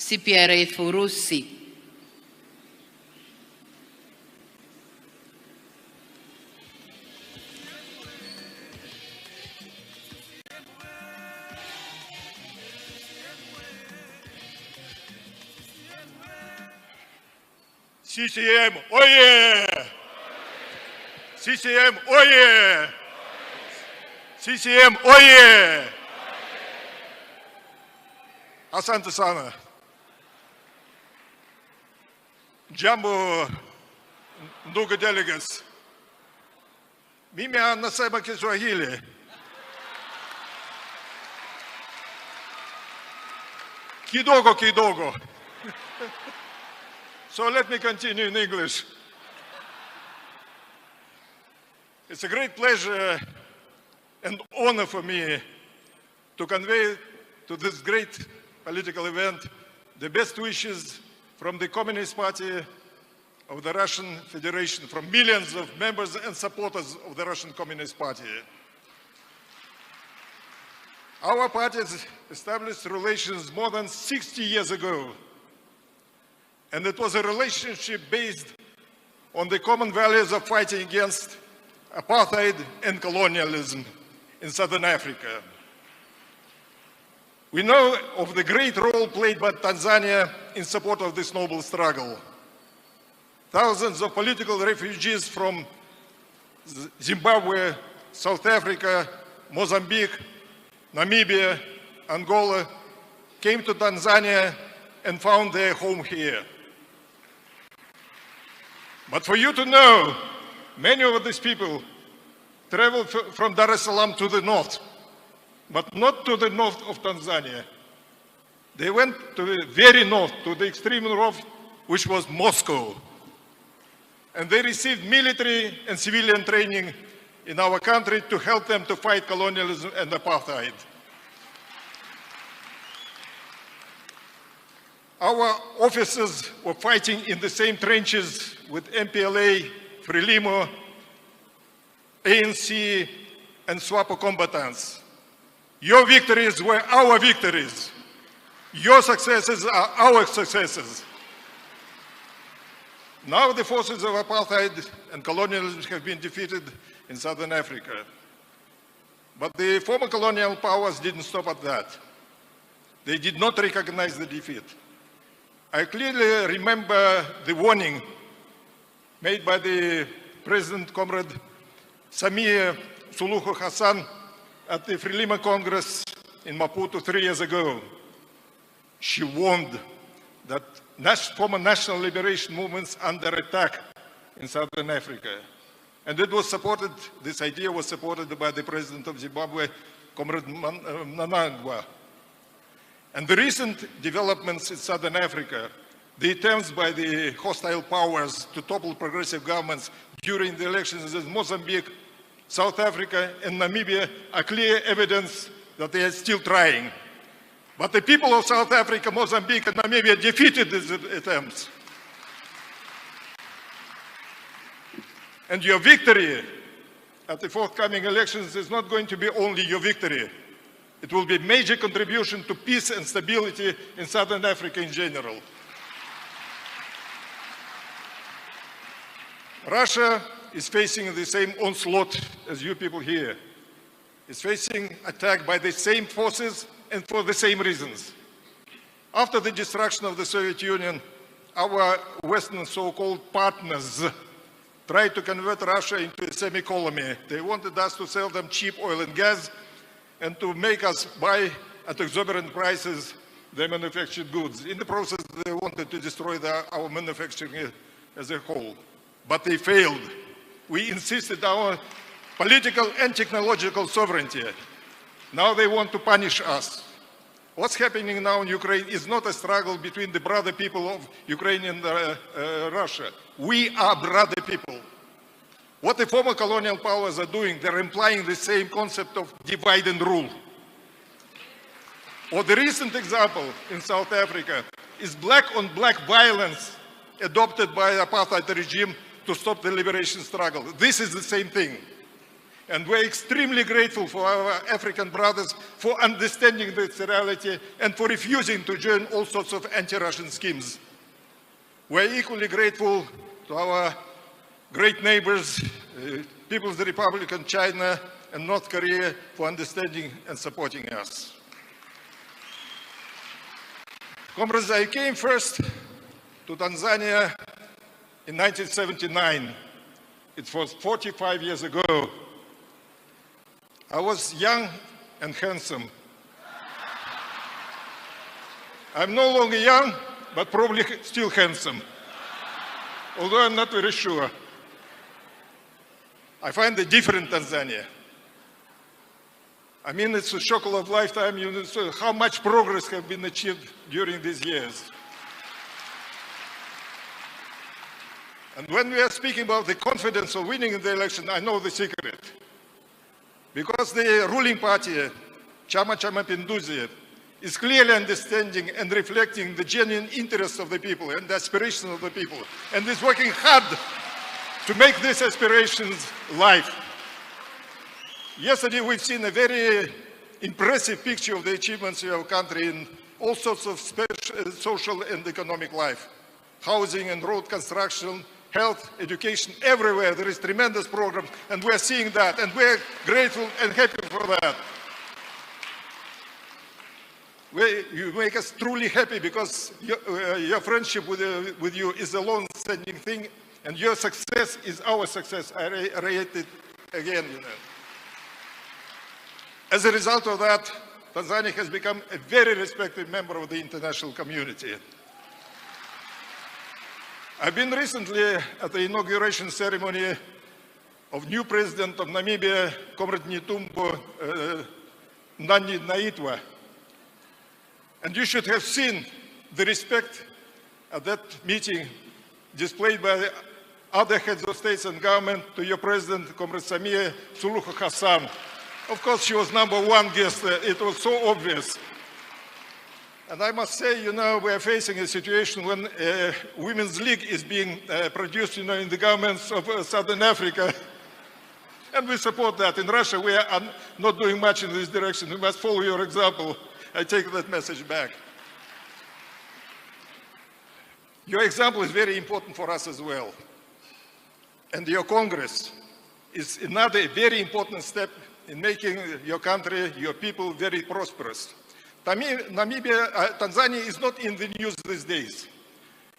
CPRF Urusi. CCM, oye! CCM, oye! CCM, oye! Asante sana. Jambo, ndugu delegates. Mimi anasema Kiswahili. Kidogo, kidogo. So let me continue in English. It's a great pleasure and honor for me to convey to this great political event the best wishes from the Communist Party of the Russian Federation, from millions of members and supporters of the Russian Communist Party. Our party established relations more than 60 years ago, and it was a relationship based on the common values of fighting against apartheid and colonialism in Southern Africa. We know of the great role played by Tanzania in support of this noble struggle. Thousands of political refugees from Zimbabwe, South Africa, Mozambique, Namibia, Angola came to Tanzania and found their home here. But for you to know, many of these people traveled from Dar es Salaam to the north, but not to the north of Tanzania. They went to the very north, to the extreme north, which was Moscow. And they received military and civilian training in our country to help them to fight colonialism and apartheid. Our officers were fighting in the same trenches with MPLA, Frelimo, ANC, and SWAPO combatants. Your victories were our victories. Your successes are our successes. Now the forces of apartheid and colonialism have been defeated in Southern Africa. But the former colonial powers didn't stop at that. They did not recognize the defeat. I clearly remember the warning made by the President, Comrade Samia Suluhu Hassan at the Frelimo Congress in Maputo 3 years ago. She warned that former national liberation movements under attack in Southern Africa. And it was supported, this idea was supported by the President of Zimbabwe, Comrade Mnangagwa. And the recent developments in Southern Africa, the attempts by the hostile powers to topple progressive governments during the elections in Mozambique, South Africa, and Namibia are clear evidence that they are still trying. But the people of South Africa, Mozambique, and Namibia defeated these attempts. And your victory at the forthcoming elections is not going to be only your victory. It will be a major contribution to peace and stability in Southern Africa in general. Russia is facing the same onslaught as you people here. It's facing attack by the same forces and for the same reasons. After the destruction of the Soviet Union, our Western so-called partners tried to convert Russia into a semi-colony. They wanted us to sell them cheap oil and gas and to make us buy at exorbitant prices their manufactured goods. In the process, they wanted to destroy our manufacturing as a whole. But they failed. We insisted on our political and technological sovereignty. Now they want to punish us. What's happening now in Ukraine is not a struggle between the brother people of Ukraine and Russia. We are brother people. What the former colonial powers are doing, they're implying the same concept of divide and rule. Or the recent example in South Africa is black-on-black violence adopted by the apartheid regime to stop the liberation struggle. This is the same thing. And we're extremely grateful for our African brothers for understanding this reality and for refusing to join all sorts of anti-Russian schemes. We're equally grateful to our great neighbors, People's Republic of China and North Korea, for understanding and supporting us. Comrades, I came first to Tanzania in 1979. It was 45 years ago. I was young and handsome. I'm no longer young, but probably still handsome, although I'm not very sure. I find a different Tanzania. I mean, it's a shock of a lifetime. You know how much progress has been achieved during these years. And when we are speaking about the confidence of winning in the election, I know the secret. Because the ruling party, Chama cha Mapinduzi, is clearly understanding and reflecting the genuine interests of the people and the aspirations of the people, and is working hard to make these aspirations live. Yesterday, we've seen a very impressive picture of the achievements of our country in all sorts of social and economic life. Housing and road construction, health, education, everywhere there is tremendous progress, and we're seeing that, and we're grateful and happy for that. You make us truly happy because your friendship with you is a long-standing thing, and your success is our success. I reiterate it again. You know. As a result of that, Tanzania has become a very respected member of the international community. I've been recently at the inauguration ceremony of new president of Namibia, Comrade Netumbo Nandi Naitwa. And you should have seen the respect at that meeting displayed by the other heads of states and government to your president, Comrade Samia Suluhu Hassan. Of course, she was #1 guest. It was so obvious. And I must say, you know, we are facing a situation when a women's league is being produced, you know, in the governments of Southern Africa. And we support that. In Russia, we are not doing much in this direction. We must follow your example. I take that message back. Your example is very important for us as well. And your Congress is another very important step in making your country, your people, very prosperous. Tanzania is not in the news these days.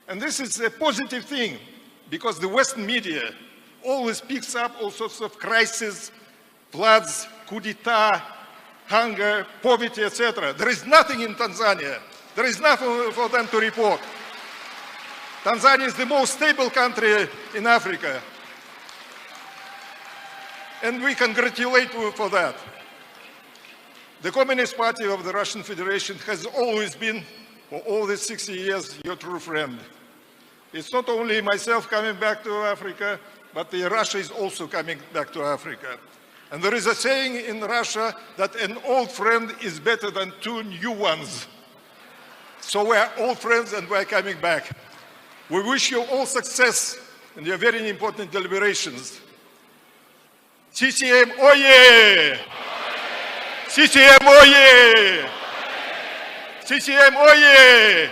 And this is a positive thing, because the Western media always picks up all sorts of crises, floods, coup d'etat, hunger, poverty, etc. There is nothing in Tanzania. There is nothing for them to report. Tanzania is the most stable country in Africa. And we congratulate you for that. The Communist Party of the Russian Federation has always been, for all these 60 years, your true friend. It's not only myself coming back to Africa, but Russia is also coming back to Africa. And there is a saying in Russia that an old friend is better than 2 new ones. So we're old friends and we're coming back. We wish you all success in your very important deliberations. CCM oye! CCM oye! CCM oye!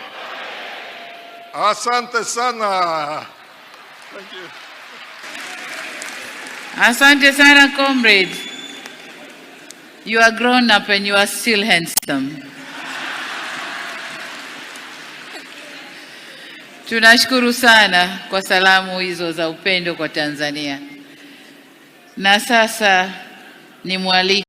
Asante sana! Thank you. Asante sana, comrade. You are grown up and you are still handsome. Tunashukuru sana kwa salamu hizo za upendo kwa Tanzania. Na sasa ni mwalike